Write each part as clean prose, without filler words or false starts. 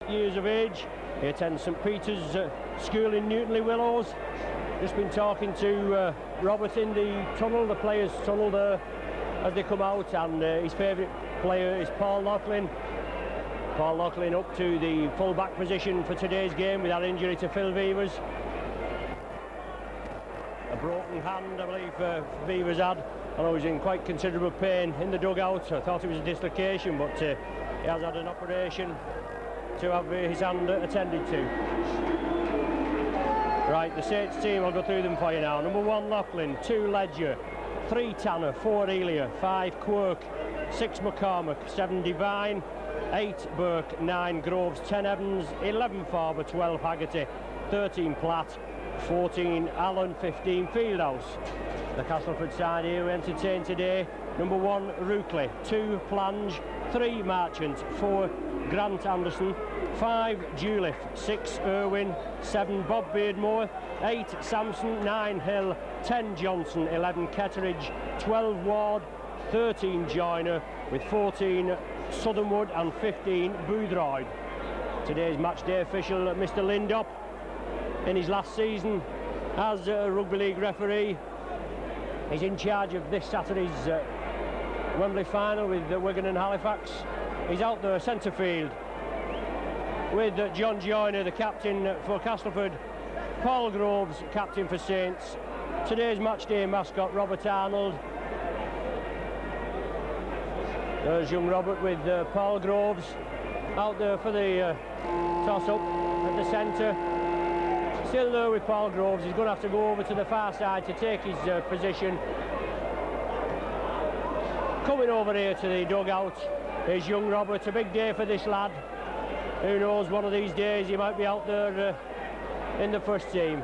years of age. He attends St Peter's School in Newtonley Willows. Just been talking to Robert in the tunnel, the players' tunnel there, as they come out, and his favourite player is Paul Loughlin. Paul Loughlin up to the full-back position for today's game with that injury to Phil Vevers. A broken hand, I believe, Vevers had. I know he's in quite considerable pain in the dugout. I thought it was a dislocation, but he has had an operation to have his hand attended to. Right, the Saints team, I'll go through them for you now. Number 1, Loughlin. 2, Ledger. 3, Tanner. 4, Elia. 5, Quirk. 6, McCormick. 7, Devine. 8, Burke. 9, Groves. 10, Evans. 11, Farber. 12, Haggerty. 13, Platt. 14, Allen. 15, Fieldhouse. The Castleford side here we entertain today. Number 1, Rookley. 2, Plange. 3, Marchant. 4, Grant Anderson. 5, Juliff. 6, Irwin. 7, Bob Beardmore. 8, Sampson. 9, Hill. 10, Johnson. 11, Ketteridge. 12, Ward. 13, Joyner, with 14, Southernwood, and 15, Boothroyd. Today's match day official, Mr Lindop, in his last season as a rugby league referee. He's in charge of this Saturday's Wembley final with Wigan and Halifax. He's out there centre field with John Joyner, the captain for Castleford, Paul Groves, captain for Saints, today's match day mascot Robert Arnold. There's young Robert with Paul Groves out there for the toss-up at the centre. Still there with Paul Groves. He's going to have to go over to the far side to take his position. Coming over here to the dugout is young Robert. A big day for this lad. Who knows, one of these days he might be out there in the first team.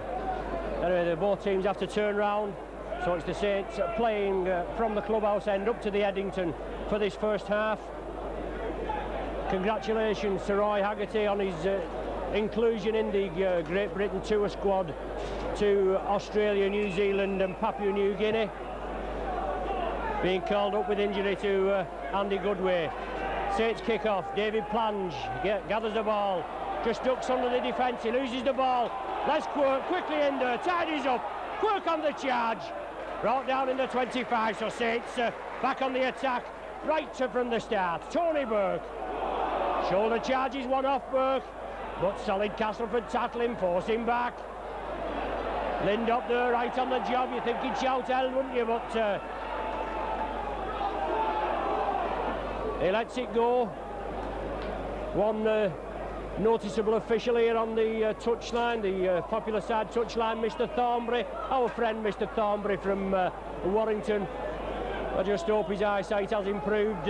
Anyway, both teams have to turn round. So it's the Saints playing from the clubhouse end up to the Eddington for this first half. Congratulations to Roy Haggerty on his inclusion in the Great Britain tour squad to Australia, New Zealand and Papua New Guinea. Being called up with injury to Andy Goodway. Saints kick off. David Plange gathers the ball, just ducks under the defence. He loses the ball. Les Quirk quickly in there, tidies up. Quirk on the charge. Brought down in the 25, so Saints back on the attack right from the start. Tony Burke. Shoulder charges one off Burke, but solid Castleford tackling, forcing back. Lind up there, right on the job. You think he'd shout hell, wouldn't you? But he lets it go. One noticeable official here on the touchline, the popular side touchline, Mr Thornbury, our friend Mr Thornbury from Warrington. I just hope his eyesight has improved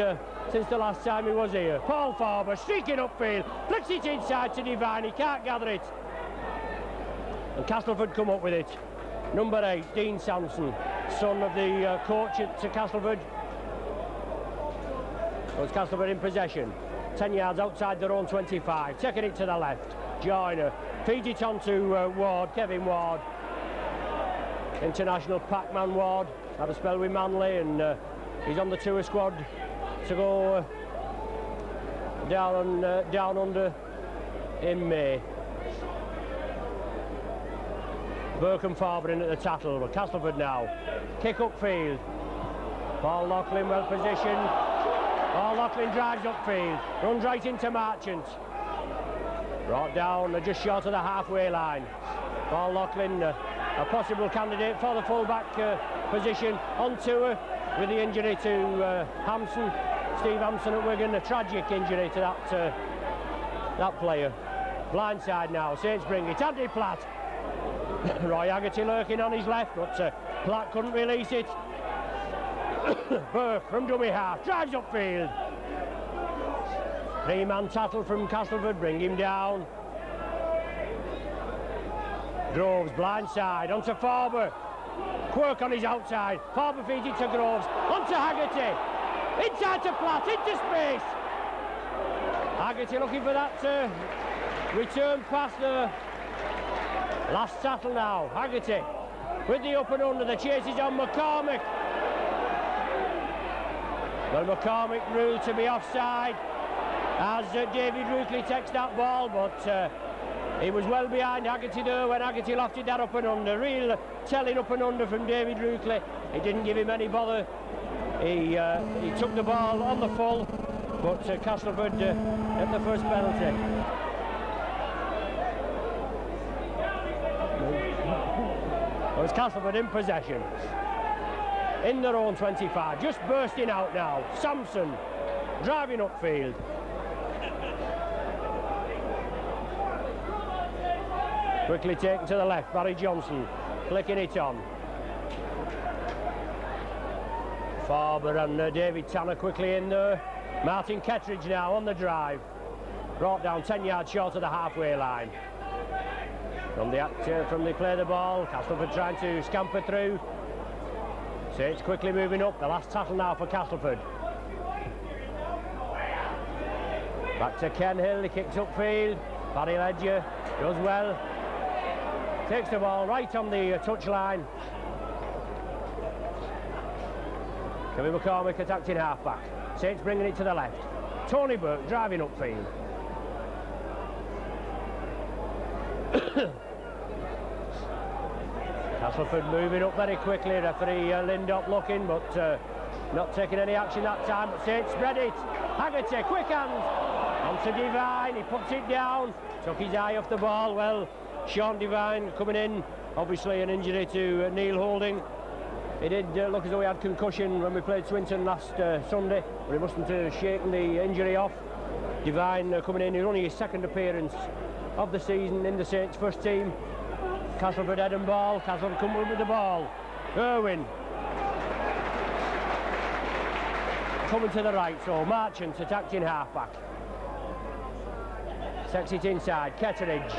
since the last time he was here. Paul Farber streaking upfield, flicks it inside to Devine, he can't gather it. And Castleford come up with it. Number 8, Dean Sampson, son of the coach at Castleford. So it's Castleford in possession. 10 yards outside their own 25, taking it to the left. Joyner feeds it on to Ward, Kevin Ward. International Pac-Man Ward, had a spell with Manly, and he's on the tour squad to go down under in May. Burke and Farber in at the tackle, but Castleford now. Kick upfield. Paul Loughlin well positioned. Paul Loughlin drives upfield, runs right into Marchant. Brought down just short of the halfway line. Paul Loughlin, a possible candidate for the full-back position on tour with the injury to Hampson, Steve Hampson at Wigan, a tragic injury to that player. Blindside now, Saints bring it, Andy Platt. Roy Haggerty lurking on his left, but Platt couldn't release it. Burke from dummy half, drives upfield. 3-man tackle from Castleford, bring him down. Groves blindside, onto Farber. Quirk on his outside, Farber feeds it to Groves, onto Haggerty. Inside to Platt, into space. Haggerty looking for that return pass there. Last tackle now, Haggerty with the up and under, the chase is on McCormick. Well, McCormick ruled to be offside. as David Ruckley takes that ball, but he was well behind Haggerty there when Haggerty lofted that up and under. Real telling up and under from David Ruckley. It didn't give him any bother. He took the ball on the full, but Castleford at the first penalty. It was Castleford in possession. In their own 25, just bursting out now. Samson driving upfield. Quickly taken to the left, Barry Johnson flicking it on. Farber and David Tanner quickly in there. Martin Kettridge now on the drive. Brought down 10 yards short of the halfway line. From the play of the ball, Castleford trying to scamper through. Saints quickly moving up, the last tackle now for Castleford. Back to Ken Hill, he kicks upfield. Barry Ledger does well. Takes the ball right on the touchline. Kevin McCormick attacking half-back. Saints bringing it to the left. Tony Burke driving upfield. Castleford moving up very quickly. Referee Lindop looking, but not taking any action that time. But Saints spread it. Haggerty, quick hands. Onto Devine, he puts it down. Took his eye off the ball. Well, Sean Devine coming in. Obviously an injury to Neil Holding. He did look as though he had concussion when we played Swinton last Sunday, but he mustn't have shaken the injury off. Devine coming in, only his second appearance of the season in the Saints first team. Castleford head and ball, Castleford come with the ball. Irwin coming to the right, so Marchant attacked in half-back. Takes it inside, Kettridge.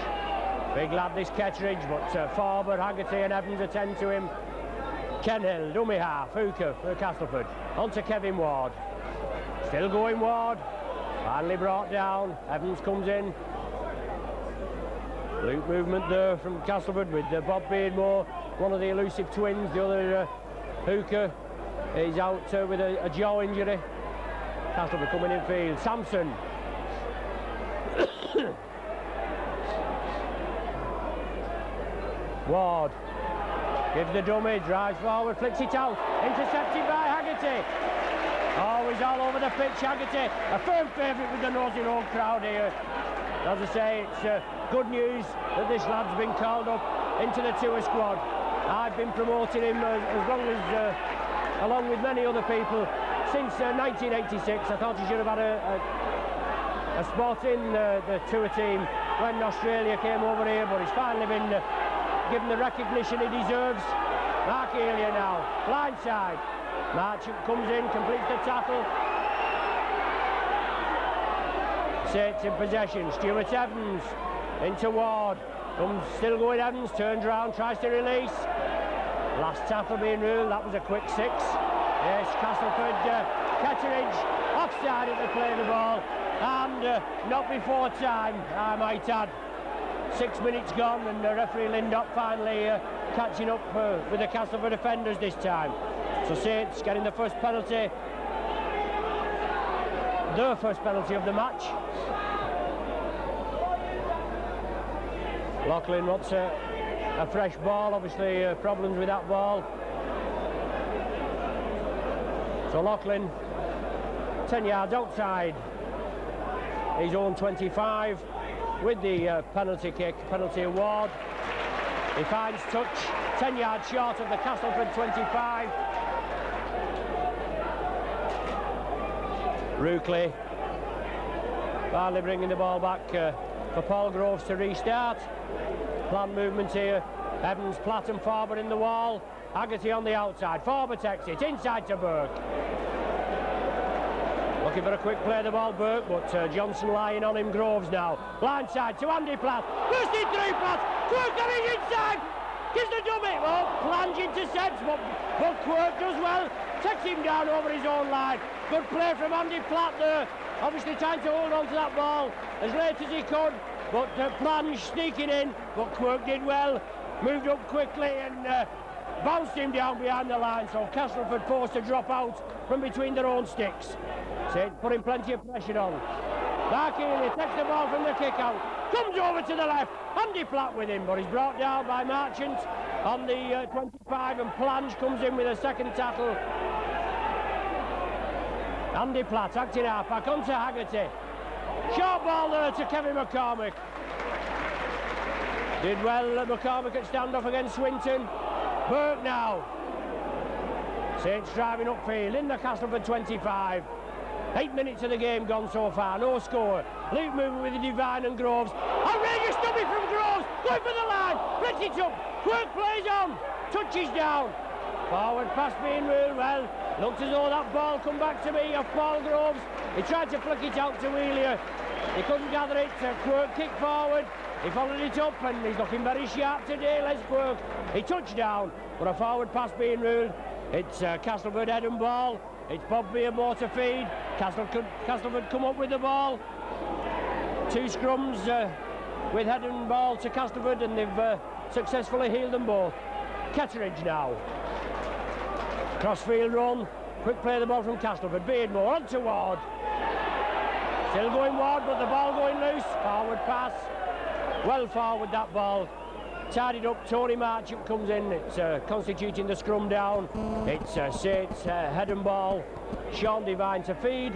Big lad this Kettridge, but Farber, Haggerty and Evans attend to him. Ken Hill, dummy half, Hooker for Castleford. On to Kevin Ward. Still going Ward. Finally brought down. Evans comes in. Loop movement there from Castleford with Bob Beardmore, one of the elusive twins. The other Hooker is out with a jaw injury. Castleford coming in field. Samson. Ward gives the dummy, drives forward, flicks it out, intercepted by Haggerty. Always all over the pitch, Haggerty, a firm favourite with the Nosey Road crowd here. As I say, it's good news that this lad's been called up into the tour squad. I've been promoting him as long as, along with many other people, since 1986. I thought he should have had a spot in the tour team when Australia came over here, but he's finally been given the recognition he deserves. Mark Elia now, blindside. Marchant comes in, completes the tackle. Saints in possession. Stuart Evans into Ward. Still going Evans, turns around, tries to release. Last tackle being ruled, that was a quick six. Yes, Castleford, Kettridge, offside at the play of the ball. And not before time, I might add. 6 minutes gone, and referee Lindop finally catching up with the Castleford defenders this time. So Saints getting the first penalty, their first penalty of the match. Loughlin wants a fresh ball, obviously problems with that ball. So Loughlin, 10 yards outside his own 25. With the penalty kick, penalty award. He finds touch, 10 yards short of the Castleford 25. Ruckley finally bringing the ball back for Paul Groves to restart. Planned movement here. Evans, Platt and Farber in the wall. Haggerty on the outside. Farber takes it inside to Burke. Looking for a quick play of the ball, Burke, but Johnson lying on him. Groves now. Blindside to Andy Platt. Bursting through Platt. Quirk coming inside. Gives the dummy. Oh, plunge intercepts, but Quirk does well. Takes him down over his own line. Good play from Andy Platt there. Obviously trying to hold on to that ball as late as he could. But plunge sneaking in. But Quirk did well. Moved up quickly and bounced him down behind the line. So Castleford forced to drop out from between their own sticks. Saints putting plenty of pressure on. Mark Healy takes the ball from the kick out, comes over to the left, Andy Platt with him, but he's brought down by Marchant on the 25, and Plange comes in with a second tackle. Andy Platt acting half back onto Haggerty. Short ball there to Kevin McCormick. Did well McCormick at standoff against Swinton. Burke now. Saints driving upfield in the Castleford 25. 8 minutes of the game gone so far, no score. Luke moving with the Divine and Groves. Outrageous dummy from Groves, going for the line, breaks it up, Quirk plays on, touches down. Forward pass being ruled well. Looked as though that ball come back to me off Paul Groves. He tried to flick it out to Wheeler. He couldn't gather it. Quirk kicked forward. He followed it up and he's looking very sharp today, Les Quirk. He touched down, but a forward pass being ruled. It's Castleford head and ball. It's Bob Beardmore to feed. Castleford come up with the ball. 2 scrums with head and ball to Castleford, and they've successfully healed them both. Ketteridge now. Crossfield run. Quick play the ball from Castleford. Beardmore on to Ward. Still going Ward, but the ball going loose. Forward pass. Well forward that ball. Tidied up, Tony Marchant comes in. It's constituting the scrum down. It's Saints head and ball. Sean Devine to feed.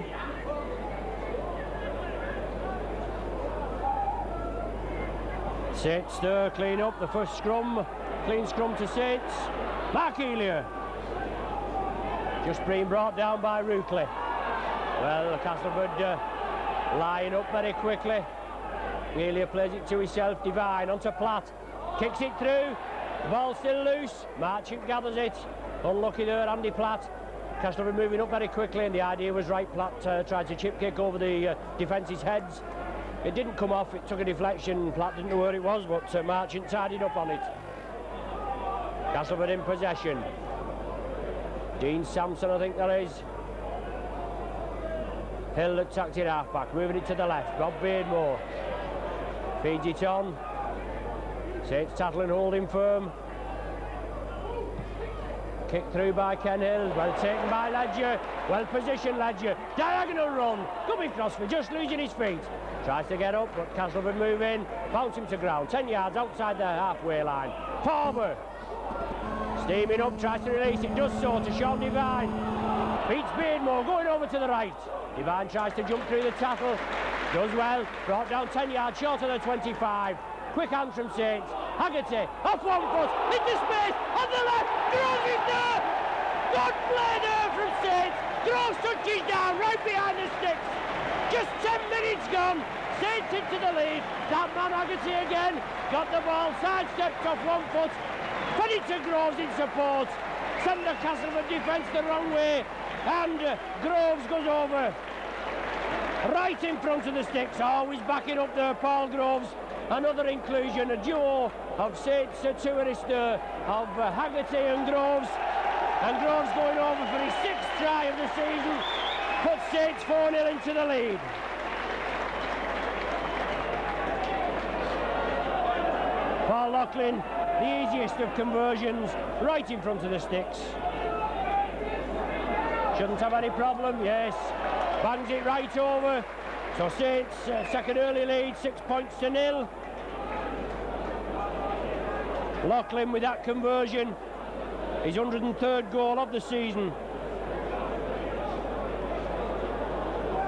Saints there, clean up the first scrum. Clean scrum to Saints. Mark Healy. Just being brought down by Ruckley. Well, Castleford lying up very quickly. Healy plays it to himself. Devine onto Platt. Kicks it through, the ball still loose, Marchant gathers it, unlucky there, Andy Platt. Castleford moving up very quickly, and the idea was right. Platt tried to chip kick over the defence's heads. It didn't come off, it took a deflection, Platt didn't know where it was, but Marchant tidied up on it. Castleford in possession. Dean Sampson, I think that is. Hill attacked it half back, moving it to the left, Bob Beardmore. Feeds it on. Saints tackling, holding firm. Kick through by Ken Hill, well taken by Ledger, well positioned Ledger, diagonal run, coming Crossfield, just losing his feet. Tries to get up, but Castleford move in, bounce him to ground, 10 yards outside the halfway line. Forward, steaming up, tries to release it, does so to Sean Devine. Beats Beardmore, going over to the right. Devine tries to jump through the tackle, does well, brought down 10 yards short of the 25. Quick hands from Saints. Haggerty off 1 foot into space on the left. Groves is there. Good play there from Saints. Groves touches down right behind the sticks. Just 10 minutes gone. Saints into the lead. That man Haggerty again. Got the ball, sidestepped off 1 foot. Put it to Groves in support. Send the Castleford defence the wrong way. And Groves goes over. Right in front of the sticks. Always backing up there, Paul Groves. Another inclusion, a duo of Saints tourists of Haggerty and Groves. And Groves going over for his 6th try of the season. Puts Saints 4-0 into the lead. Paul Loughlin, the easiest of conversions, right in front of the sticks. Shouldn't have any problem, yes. Bangs it right over. So Saints, second early lead, 6 points to 0. Loughlin with that conversion, his 103rd goal of the season.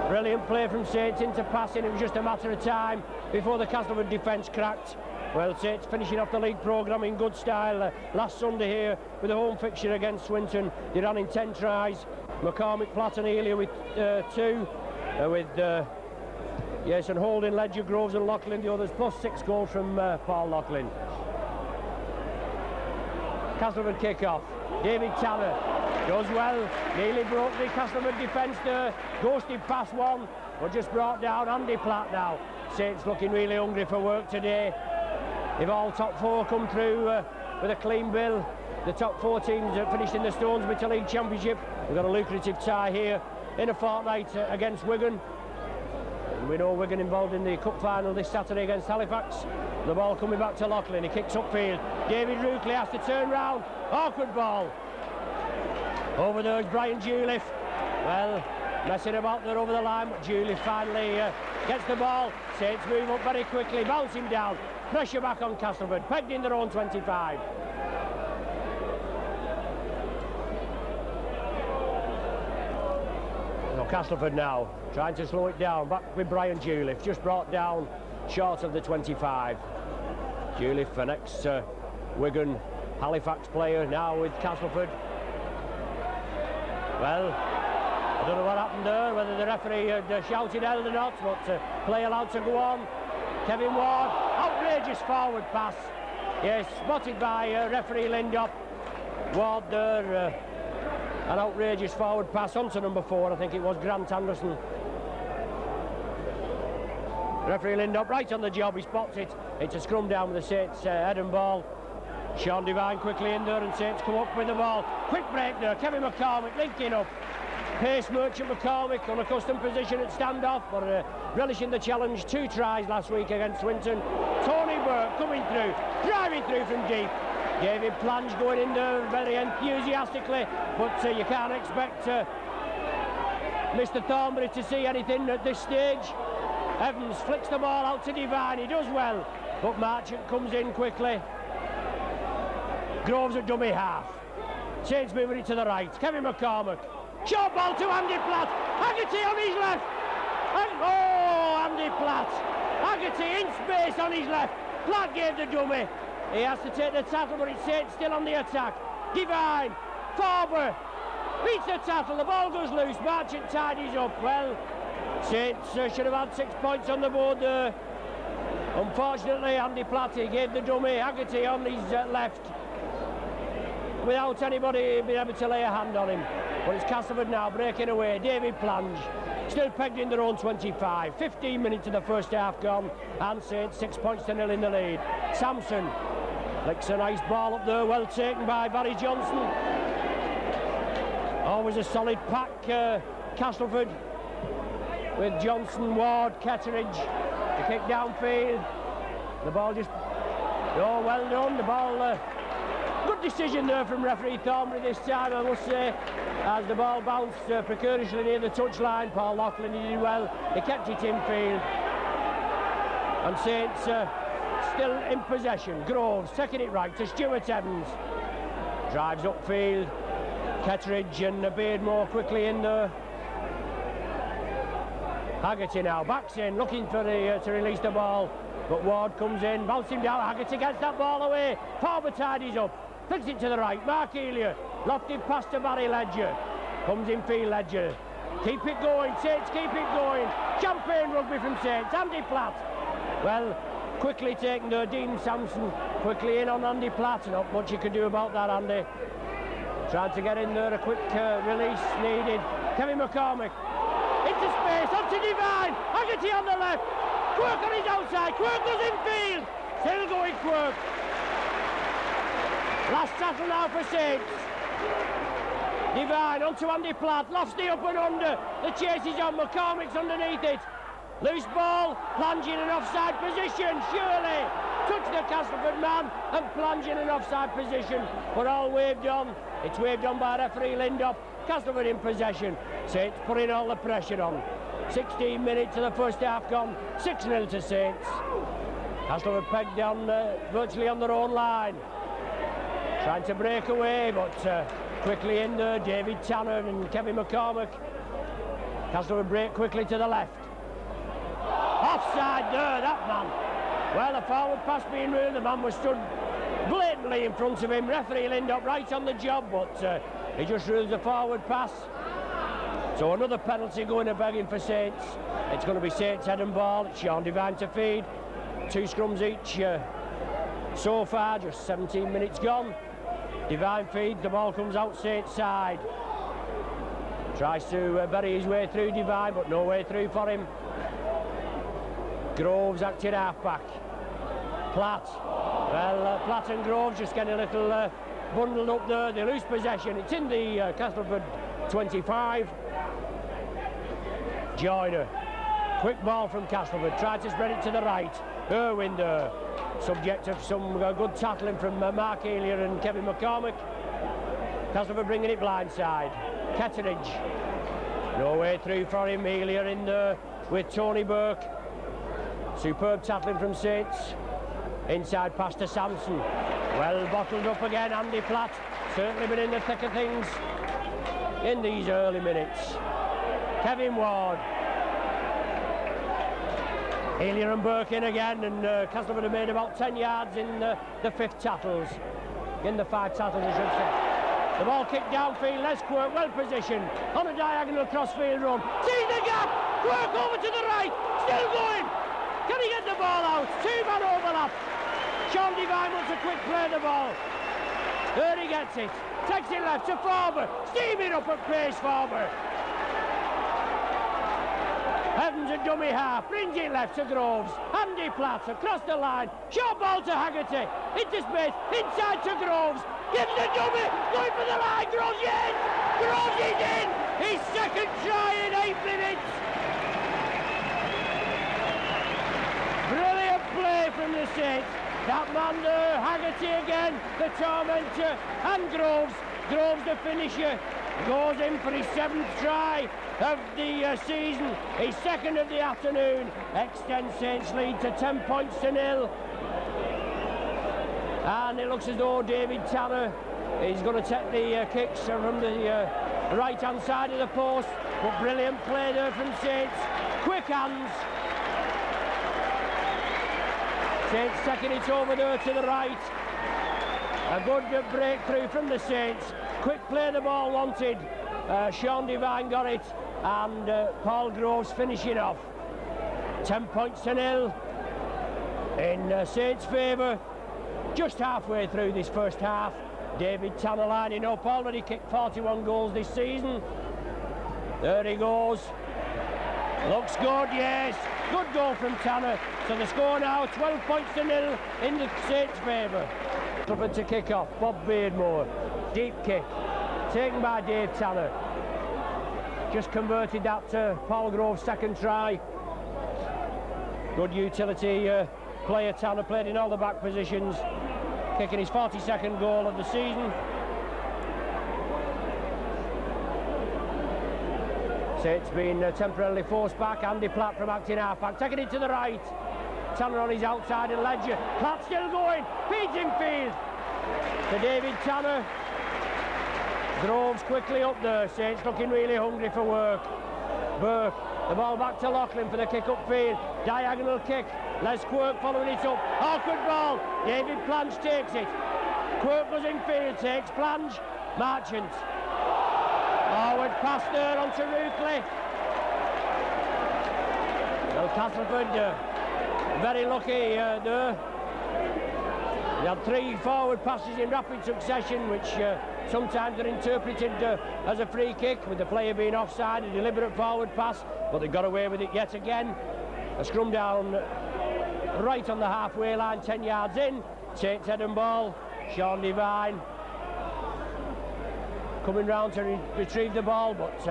Brilliant play from Saints into passing, it was just a matter of time before the Castleford defence cracked. Well, Saints finishing off the league programme in good style last Sunday here with a home fixture against Swinton. They ran in 10 tries. McCormick, Platt and Healy with 2, with yes, and Holding, Ledger, Groves and Loughlin the others, plus 6 goals from Paul Loughlin. Castleford kick-off. David Tanner does well. Nearly broke the Castleford defence there. Ghosted past one, but just brought down Andy Platt now. Saints looking really hungry for work today. If all top 4 come through with a clean bill, the top 4 teams that finished in the Stonesbridge League Championship. We've got a lucrative tie here in a fortnight against Wigan. And we know Wigan involved in the cup final this Saturday against Halifax. The ball coming back to Loughlin, he kicks upfield. David Ruckley has to turn round. Awkward ball. Over there is Brian Juliff. Well, Messing about there over the line, but Julie finally gets the ball. Saints move up very quickly, bouncing down. Pressure back on Castleford, pegged in their own 25. So Castleford now trying to slow it down. Back with Brian Juliff, just brought down short of the 25. Juliff, an ex-Wigan Halifax player, now with Castleford. Well, I don't know what happened there, whether the referee had shouted held or not, but play allowed to go on. Kevin Ward, outrageous forward pass. Yes, spotted by referee Lindop. Ward there, an outrageous forward pass onto number 4, I think it was Grant Anderson. Referee Lindop right on the job, he spots it. It's a scrum down with the Saints head and ball. Sean Devine quickly in there and Saints come up with the ball. Quick break there, Kevin McCormick linking up. Pace merchant McCormick, unaccustomed position at standoff, but relishing the challenge. 2 tries last week against Swinton. Tony Burke coming through, driving through from deep. David Plange going in there very enthusiastically, but you can't expect Mr. Thornbury to see anything at this stage. Evans flicks the ball out to Devine, he does well, but Marchant comes in quickly. Groves a dummy half. Saints moving it to the right. Kevin McCormick. Short ball to Andy Platt. Haggerty on his left. Oh, Andy Platt. Haggerty in space on his left. Platt gave the dummy. He has to take the tackle, but it's Saints still on the attack. Devine. Forber. Beats the tackle. The ball goes loose. Marchant tidies up. Well, Saints should have had 6 points on the board there. Unfortunately, Andy Platt, he gave the dummy. Haggerty on his left, without anybody being able to lay a hand on him. But it's Castleford now breaking away. David Plange still pegged in their own 25. 15 minutes of the first half gone, and Saints 6 points to 0 in the lead. Sampson licks a nice ball up there, well taken by Barry Johnson. Always a solid pack, Castleford, with Johnson, Ward, Ketteridge. The kick downfield. The ball just, oh, well done. The ball, good decision there from referee Thornbury this time, I must say, as the ball bounced precariously near the touchline. Paul Loughlin, he did well. He kept it in field. And Saints still in possession. Groves taking it right to Stuart Evans. Drives upfield. Ketteridge and Beardmore quickly in there. Haggerty now backs in, looking for to release the ball, but Ward comes in, bouncing down. Haggerty gets that ball away. Forber tidies up, flicks it to the right. Mark Elia lofted past to Barry Ledger. Comes in field Ledger. Keep it going, Saints, keep it going. Champagne rugby from Saints. Andy Platt. Well, quickly taken there. Dean Sampson quickly in on Andy Platt. Not much you can do about that, Andy. Trying to get in there, a quick release needed. Kevin McCormick. Into space, onto Devine. Haggerty on the left. Quirk on his outside. Quirk goes in field. Still going Quirk. Last tackle now for Saints. Devine onto Andy Platt. Lofts the up and under. The chase is on. McCormick's underneath it. Loose ball. Plange in an offside position. Surely. Touch the Castleford man and Plange in an offside position. But all waved on. It's waved on by referee Lindop. Castleford in possession. Saints putting all the pressure on. 16 minutes of the first half gone. 6-0 to Saints. Castleford pegged down virtually on their own line. Trying to break away, but quickly in there. David Tanner and Kevin McCormick. Castleford break quickly to the left. Offside there, that man. Well, the forward pass being ruled. The man was stood blatantly in front of him. Referee Lindop right on the job, but he just rules the forward pass. So another penalty going to begging for Saints. It's going to be Saints head and ball. It's Sean Devine to feed. 2 scrums each so far, just 17 minutes gone. Devine feeds, the ball comes out Saints side. Tries to bury his way through Devine, but no way through for him. Groves acting half-back. Platt. Well, Platt and Groves just getting a little bundled up there. They lose possession. It's in the Castleford 25. Joyner. Quick ball from Castleford. Tried to spread it to the right. Irwin there. Subject of some good tackling from Mark Elia and Kevin McCormick. Castleford bringing it blindside. Ketteridge. No way through for Emilia in there with Tony Burke. Superb tackling from Saints. Inside pass to Sampson. Well bottled up again, Andy Platt. Certainly been in the thick of things in these early minutes. Kevin Ward. Healy and Burke in again, and Castleford have made about 10 yards in the 5th tackles. In the 5 tackles, I should say. The ball kicked downfield, Les Quirk well positioned on a diagonal crossfield run. Sees the gap, Quirk over to the right, still going. Can he get the ball out? 2-man overlap. Sean Devine wants a quick play of the ball. There he gets it. Takes it left to Farber. Steaming up at pace, Farber. Evans a dummy half, brings it left to Groves. Andy Platt across the line. Short ball to Haggerty. Into space, inside to Groves. Gives the dummy, going for the line. Groves in. Groves is in. His second try in 8 minutes. Brilliant play from the Saints. That man there, Haggerty again, the tormentor, and Groves. Groves the finisher. Goes in for his 7th try of the season, his 2nd of the afternoon. Extends Saints lead to 10 points to 0. And it looks as though David Tanner is going to take the kicks from the right hand side of the post. But brilliant play there from Saints. Quick hands. Saints taking it over there to the right. A good breakthrough from the Saints. Quick play the ball wanted. Sean Devine got it, and Paul Groves finishing off. 10 points to 0 in Saints' favour. Just halfway through this first half. David Tanner lining up, already kicked 41 goals this season. There he goes. Looks good, yes. Good goal from Tanner. So the score now 12 points to 0 in the Saints' favour. To kick off, Bob Beardmore. Deep kick, taken by Dave Tanner. Just converted that to Paul Grove's 2nd try. Good utility player Tanner, played in all the back positions. Kicking his 42nd goal of the season. Saints being temporarily forced back. Andy Platt from acting half-back, taking it to the right. Tanner on his outside and Ledger. Platt still going, feeds in field to David Tanner. Groves quickly up there. Saints looking really hungry for work. Burke, the ball back to Loughlin for the kick upfield. Diagonal kick. Les Quirk following it up. Awkward ball. David Plange takes it. Quirk goes in field, takes Plange. Marchant. Forward pass there onto Ruckley. Well, Castleford very lucky there. They had 3 forward passes in rapid succession, which sometimes are interpreted as a free kick, with the player being offside, a deliberate forward pass, but they got away with it yet again. A scrum down right on the halfway line, 10 yards in. Saints head and ball. Sean Devine coming round to retrieve the ball, but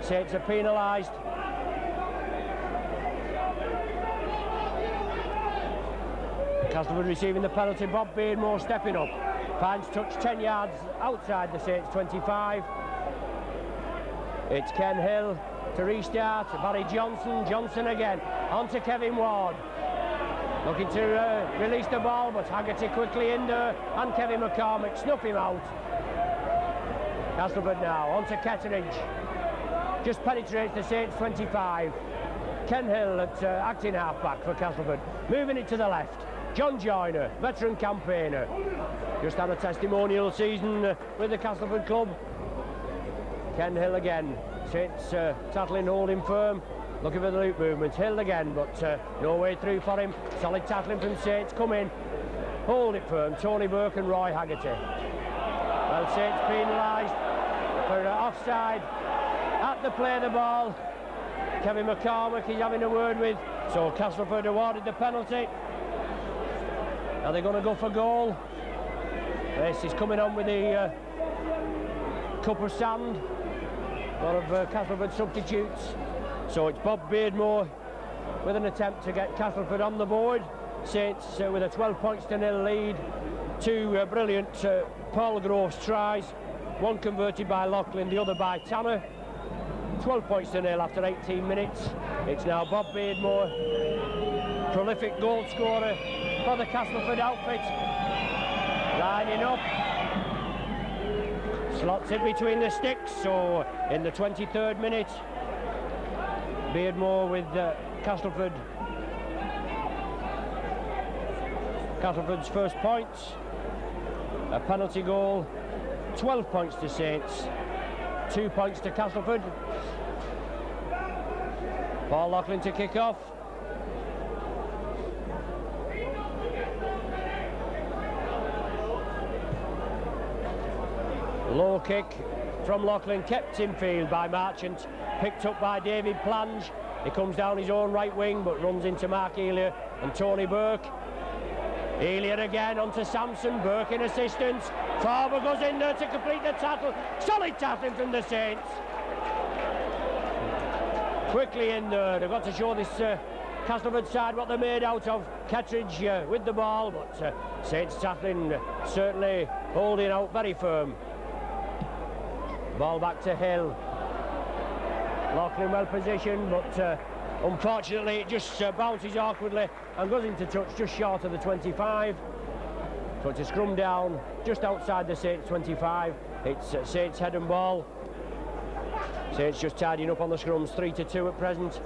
Saints are penalised. Castleford receiving the penalty. Bob Beardmore stepping up. Finds touch 10 yards outside the Saints 25. It's Ken Hill to restart. Barry Johnson again. On to Kevin Ward. Looking to release the ball, but Haggerty quickly in there, and Kevin McCormick snuff him out. Castleford now on to Ketteridge. Just penetrates the Saints 25. Ken Hill at acting half-back for Castleford. Moving it to the left. John Joyner, veteran campaigner. Just had a testimonial season with the Castleford club. Ken Hill again. Saints tackling, holding firm. Looking for the loop movement. Hill again, but no way through for him. Solid tackling from Saints. Come in. Hold it firm. Tony Burke and Roy Haggerty. Well, Saints penalised for offside at the play of the ball. Kevin McCormick is having a word with. So Castleford awarded the penalty. Are they going to go for goal? This is coming on with the cup of sand. A lot of Castleford substitutes. So it's Bob Beardmore with an attempt to get Castleford on the board. Saints with a 12 points to 0 lead. 2 brilliant Paul Groves tries. One converted by Loughlin, the other by Tanner. 12 points to nil after 18 minutes. It's now Bob Beardmore, prolific goal scorer for the Castleford outfit, lining up, slots it between the sticks. So in the 23rd minute, Beardmore with Castleford's first points, a penalty goal, 12 points to Saints, 2 points to Castleford. Paul Loughlin to kick off. Low kick from Loughlin, kept in field by Marchant, picked up by David Plange. He comes down his own right wing but runs into Mark Elia and Tony Burke. Elia again onto Sampson, Burke in assistance. Farber goes in there to complete the tackle. Solid tackling from the Saints. Quickly in there, they've got to show this Castleford side what they're made out of. Kettridge with the ball, but Saints tackling certainly holding out very firm. Ball back to Hill. Loughlin well positioned, but unfortunately it just bounces awkwardly and goes into touch just short of the 25. So it's a scrum down just outside the Saints 25. It's Saints head and ball. Saints just tidying up on the scrums, 3-2 at present.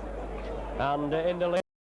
And in the